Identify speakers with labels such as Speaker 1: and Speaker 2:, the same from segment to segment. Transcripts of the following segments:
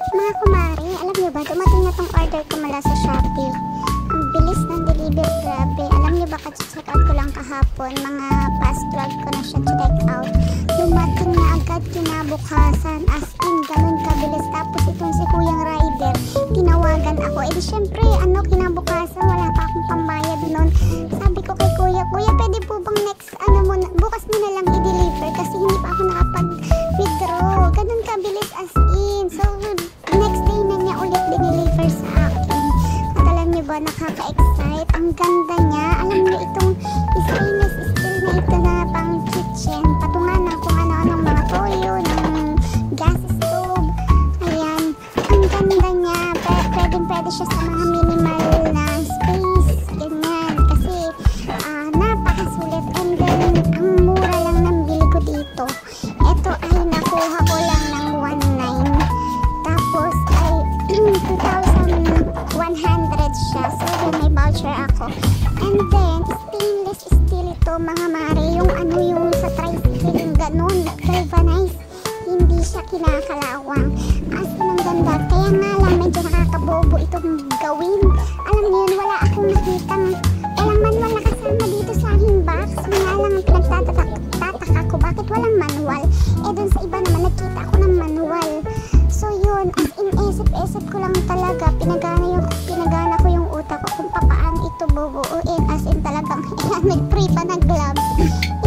Speaker 1: Mga kumari, alam niyo ba, dumating na tong order ko mula sa Shopee. Ang bilis ng deliver, grabe. Alam niyo ba, check out ko lang kahapon, mga past 12 ko na siya check out. Dumating na agad kinabukasan, as in, ganun kabilis. Tapos itong si Kuyang Rider, tinawagan ako. Eh di syempre, kinabukasan, wala pa akong pambayad nun. Sabi ko kay Kuya, pwede po bang next, bukas mo na lang i-deliver kasi hindi pa ako nakapag-withdraw. Ganun kabilis as in. So, next day na niya ulit dineliver sa akin. At alam niyo ba, nakaka-excite. Ang ganda niya. Alam niyo, itong stainless steel na ito na pang kitchen. Patungan na kung ano-anong mga toyo, ng gas stove. Ayan. Ang ganda niya. Pwede siya sa mga minimal na space. Ganyan. Kasi, napakasulit. And then, ang mura lang ng bili ko dito. Ito ay nakuha ko lang ng 1,900. Tapos ay 2,100 siya. So yun, may voucher ako. And then, stainless steel ito mga mare. Yung sa tricycle, yung ganun. Galvanized. Hindi siya kinakalawang. As in, ang ganda. Kaya nga lang, medyo nakakabobo itong gawin. Alam niyo yun, wala akong nakitang walang manual na kasama dito sa aking box. Nga lang ang pinagtataka ko, bakit walang manual? Eh dun sa iba naman, nagkita ako ng manual. So yun, as in, isip ko lang talaga, pinagana ko yung utak ko kung paano ito bubuuin. As in talagang, nag-free pa na gloves.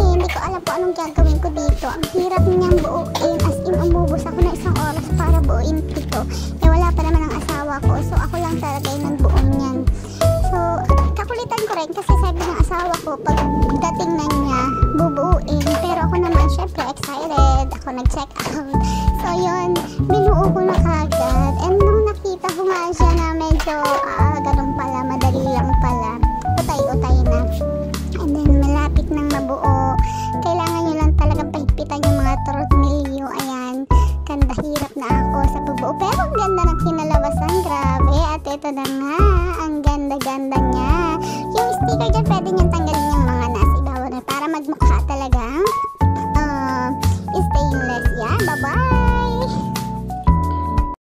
Speaker 1: Hindi ko alam po anong gagawin ko dito. Ang hirap niyang buuin. As in, umubos ako ng isang oras para buuin ito. Eh wala pa naman ang asawa ko. So ako lang talaga yung nagbuo niyan. So, kakulitan ko rin kasi sabi ng asawa ko, pag dating na niya, bubuuin. Pero ako naman, syempre, excited. Ako nag-check out. So yun, binuo ko na kagad. And nung nakita ko nga siya na medyo, ganun pala, madali lang pala. Utay-utay na. And then, malapit nang mabuo. Kailangan nyo lang talagang pahigpitan yung mga tornilyo. Ayan, ganda, hirap na ako sa bubuo. Pero ang ganda ng kinalabasan, grabe. At ito na nga, ang ganda-ganda niya. Yung sticker dyan, pwede niyang tanggalin yung